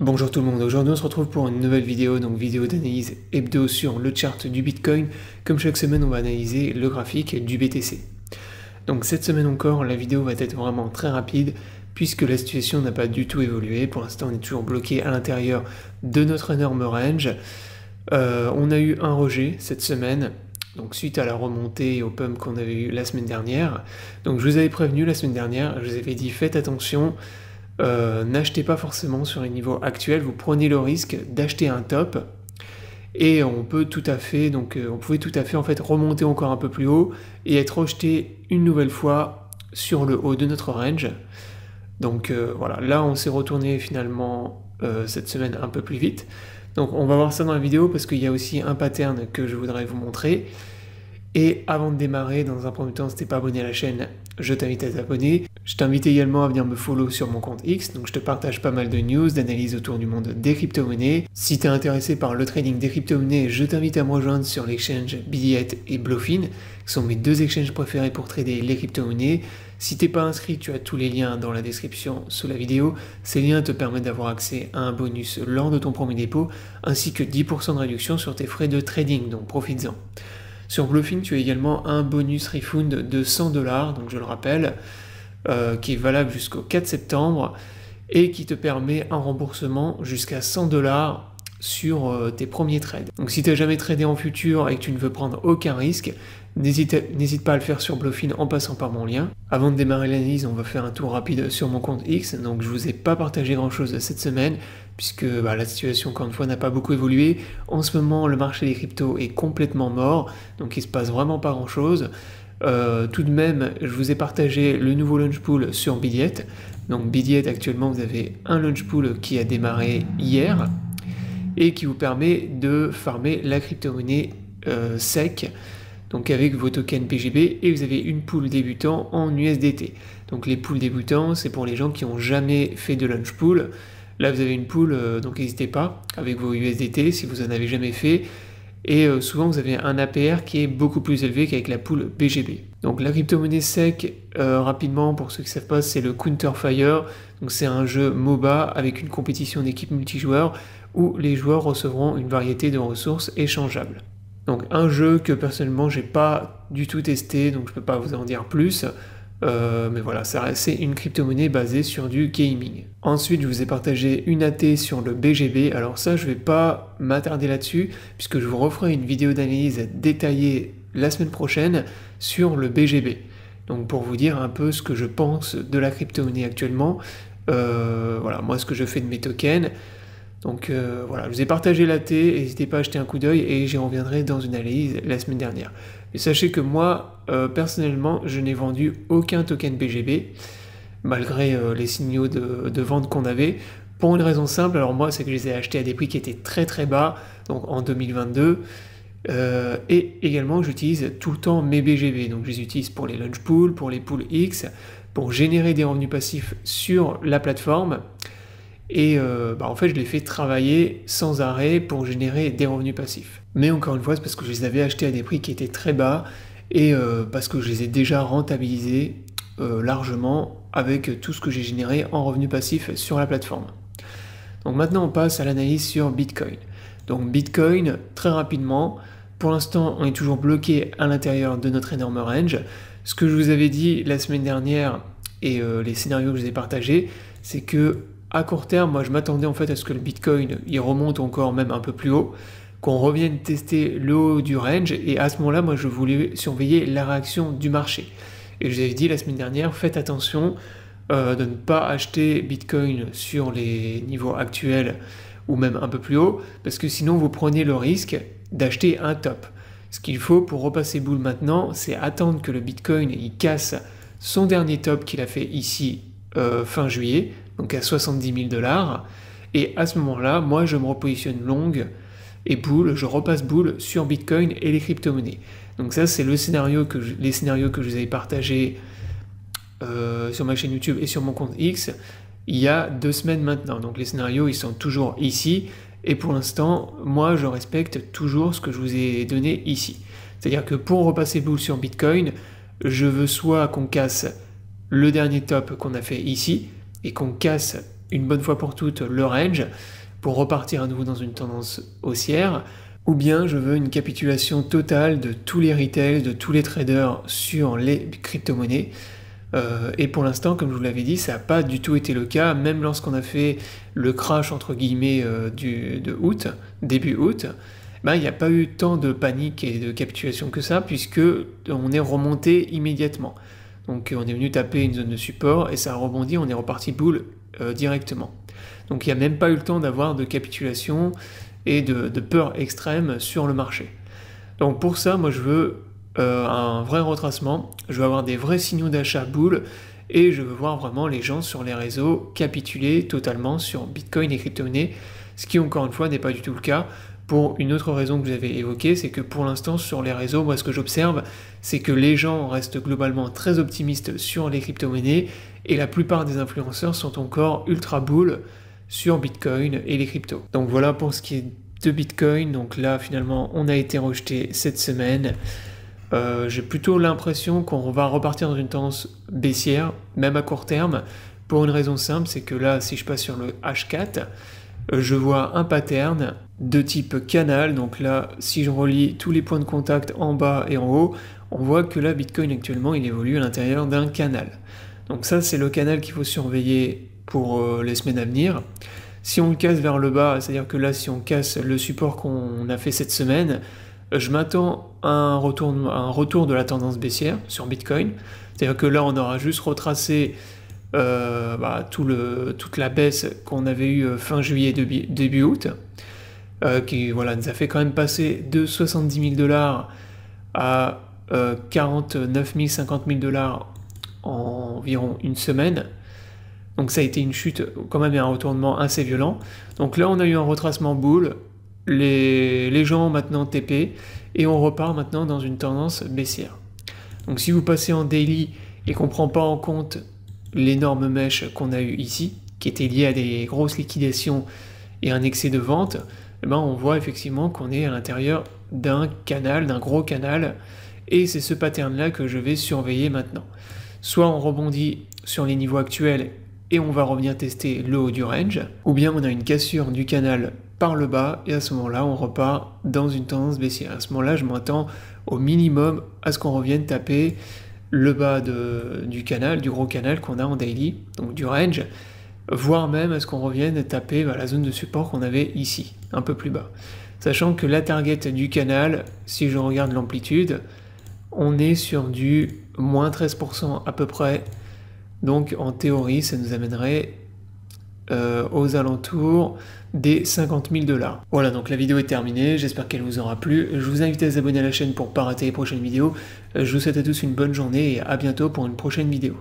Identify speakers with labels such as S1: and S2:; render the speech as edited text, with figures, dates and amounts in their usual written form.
S1: Bonjour tout le monde, aujourd'hui on se retrouve pour une nouvelle vidéo, donc vidéo d'analyse hebdo sur le chart du Bitcoin. Comme chaque semaine on va analyser le graphique du BTC. Donc cette semaine encore la vidéo va être vraiment très rapide puisque la situation n'a pas du tout évolué. Pour l'instant on est toujours bloqué à l'intérieur de notre énorme range. On a eu un rejet cette semaine, donc suite à la remontée au pump qu'on avait eu la semaine dernière. Donc je vous avais prévenu la semaine dernière, je vous avais dit faites attention. N'achetez pas forcément sur les niveaux actuels, vous prenez le risque d'acheter un top et on pouvait tout à fait en fait remonter encore un peu plus haut et être rejeté une nouvelle fois sur le haut de notre range. Donc voilà, là on s'est retourné finalement cette semaine un peu plus vite. Donc on va voir ça dans la vidéo parce qu'il y a aussi un pattern que je voudrais vous montrer. Et avant de démarrer, dans un premier temps, si t'es pas abonné à la chaîne, je t'invite à t'abonner. Je t'invite également à venir me follow sur mon compte X, donc je te partage pas mal de news, d'analyses autour du monde des crypto-monnaies. Si t'es intéressé par le trading des crypto-monnaies, je t'invite à me rejoindre sur l'exchange Billette et Bluefin, qui sont mes deux exchanges préférés pour trader les crypto-monnaies. Si t'es pas inscrit, tu as tous les liens dans la description sous la vidéo. Ces liens te permettent d'avoir accès à un bonus lors de ton premier dépôt, ainsi que 10% de réduction sur tes frais de trading, donc profites-en. Sur Bluefin, tu as également un bonus refund de 100$, donc je le rappelle, qui est valable jusqu'au 4 septembre et qui te permet un remboursement jusqu'à 100$ sur tes premiers trades. Donc si tu n'as jamais tradé en futur et que tu ne veux prendre aucun risque, n'hésite pas à le faire sur Bluefin en passant par mon lien. Avant de démarrer l'analyse, on va faire un tour rapide sur mon compte X. Donc je vous ai pas partagé grand chose cette semaine puisque la situation encore une fois n'a pas beaucoup évolué. En ce moment le marché des cryptos est complètement mort, donc il se passe vraiment pas grand chose. Tout de même, je vous ai partagé le nouveau launch pool sur Billette. Donc Billette, actuellement vous avez un launch pool qui a démarré hier et qui vous permet de farmer la crypto-monnaie SEC, donc avec vos tokens PGB, et vous avez une pool débutant en USDT. Donc les pools débutants, c'est pour les gens qui n'ont jamais fait de launch pool. Là vous avez une pool, donc n'hésitez pas avec vos USDT si vous en avez jamais fait. Et souvent vous avez un APR qui est beaucoup plus élevé qu'avec la pool BGB. Donc la crypto-monnaie SEC, rapidement pour ceux qui ne savent pas, c'est le Counterfire. Donc c'est un jeu MOBA avec une compétition d'équipe multijoueur où les joueurs recevront une variété de ressources échangeables. Donc un jeu que personnellement j'ai pas du tout testé, donc je peux pas vous en dire plus. Mais voilà, c'est une crypto-monnaie basée sur du gaming. Ensuite, je vous ai partagé une AT sur le BGB. Alors ça, je vais pas m'attarder là-dessus, puisque je vous referai une vidéo d'analyse détaillée la semaine prochaine sur le BGB. Donc pour vous dire un peu ce que je pense de la crypto-monnaie actuellement, voilà, moi ce que je fais de mes tokens. Donc voilà, je vous ai partagé l'AT, n'hésitez pas à jeter un coup d'œil et j'y reviendrai dans une analyse la semaine dernière. Mais sachez que moi, personnellement, je n'ai vendu aucun token BGB, malgré les signaux de vente qu'on avait, pour une raison simple. Alors moi, c'est que je les ai achetés à des prix qui étaient très très bas, donc en 2022, et également j'utilise tout le temps mes BGB, donc je les utilise pour les launch pools, pour les pools X, pour générer des revenus passifs sur la plateforme. Et en fait je les fais travailler sans arrêt pour générer des revenus passifs. Mais encore une fois c'est parce que je les avais achetés à des prix qui étaient très bas et parce que je les ai déjà rentabilisés largement avec tout ce que j'ai généré en revenus passifs sur la plateforme. Donc maintenant on passe à l'analyse sur Bitcoin. Donc Bitcoin, très rapidement, pour l'instant on est toujours bloqué à l'intérieur de notre énorme range. Ce que je vous avais dit la semaine dernière et les scénarios que je vous ai partagés, c'est que à court terme, moi je m'attendais en fait à ce que le Bitcoin il remonte encore même un peu plus haut, qu'on revienne tester le haut du range, et à ce moment-là, moi je voulais surveiller la réaction du marché. Et je vous avais dit la semaine dernière, faites attention de ne pas acheter Bitcoin sur les niveaux actuels ou même un peu plus haut, parce que sinon vous prenez le risque d'acheter un top. Ce qu'il faut pour repasser boule maintenant, c'est attendre que le Bitcoin il casse son dernier top qu'il a fait ici fin juillet, donc à 70 000 $, et à ce moment-là, moi je me repositionne longue et boule, je repasse boule sur Bitcoin et les crypto-monnaies. Donc ça c'est les scénarios que je vous avais partagés sur ma chaîne YouTube et sur mon compte X il y a 2 semaines maintenant. Donc les scénarios ils sont toujours ici, et pour l'instant, moi je respecte toujours ce que je vous ai donné ici. C'est-à-dire que pour repasser boule sur Bitcoin, je veux soit qu'on casse le dernier top qu'on a fait ici, et qu'on casse une bonne fois pour toutes le range pour repartir à nouveau dans une tendance haussière, ou bien je veux une capitulation totale de tous les retails, de tous les traders sur les crypto-monnaies. Et pour l'instant, comme je vous l'avais dit, ça n'a pas du tout été le cas, même lorsqu'on a fait le crash entre guillemets de août, début août, il n'y a pas eu tant de panique et de capitulation que ça, puisque on est remonté immédiatement. Donc on est venu taper une zone de support et ça a rebondi, on est reparti bull directement. Donc il n'y a même pas eu le temps d'avoir de capitulation et de peur extrême sur le marché. Donc pour ça, moi je veux un vrai retracement, je veux avoir des vrais signaux d'achat bull et je veux voir vraiment les gens sur les réseaux capituler totalement sur Bitcoin et crypto-monnaies, ce qui encore une fois n'est pas du tout le cas. Pour une autre raison que vous avez évoquée, c'est que pour l'instant sur les réseaux, moi ce que j'observe, c'est que les gens restent globalement très optimistes sur les crypto-monnaies et la plupart des influenceurs sont encore ultra bull sur Bitcoin et les cryptos. Donc voilà pour ce qui est de Bitcoin. Donc là finalement on a été rejeté cette semaine. J'ai plutôt l'impression qu'on va repartir dans une tendance baissière, même à court terme, pour une raison simple, c'est que là si je passe sur le H4, je vois un pattern de type canal. Donc là si je relie tous les points de contact en bas et en haut, on voit que là Bitcoin actuellement il évolue à l'intérieur d'un canal. Donc ça c'est le canal qu'il faut surveiller pour les semaines à venir. Si on le casse vers le bas, c'est-à-dire que là si on casse le support qu'on a fait cette semaine, je m'attends à un retour de la tendance baissière sur Bitcoin. C'est-à-dire que là on aura juste retracé toute la baisse qu'on avait eue fin juillet, début août, qui voilà, nous a fait quand même passer de 70 000 $ à 49 000, 50 000 $ en environ une semaine. Donc ça a été une chute quand même et un retournement assez violent. Donc là on a eu un retracement bull, les gens ont maintenant TP et on repart maintenant dans une tendance baissière. Donc si vous passez en daily et qu'on ne prend pas en compte l'énorme mèche qu'on a eu ici, qui était liée à des grosses liquidations et un excès de vente, on voit effectivement qu'on est à l'intérieur d'un canal, d'un gros canal, et c'est ce pattern là que je vais surveiller maintenant. Soit on rebondit sur les niveaux actuels et on va revenir tester le haut du range, ou bien on a une cassure du canal par le bas et à ce moment-là on repart dans une tendance baissière. À ce moment-là je m'attends au minimum à ce qu'on revienne taper le bas du canal, du gros canal qu'on a en daily, donc du range, voire même à ce qu'on revienne taper la zone de support qu'on avait ici, un peu plus bas. Sachant que la target du canal, si je regarde l'amplitude, on est sur du moins 13% à peu près. Donc en théorie, ça nous amènerait aux alentours des 50 000 $. Voilà, donc la vidéo est terminée, j'espère qu'elle vous aura plu. Je vous invite à vous abonner à la chaîne pour ne pas rater les prochaines vidéos. Je vous souhaite à tous une bonne journée et à bientôt pour une prochaine vidéo.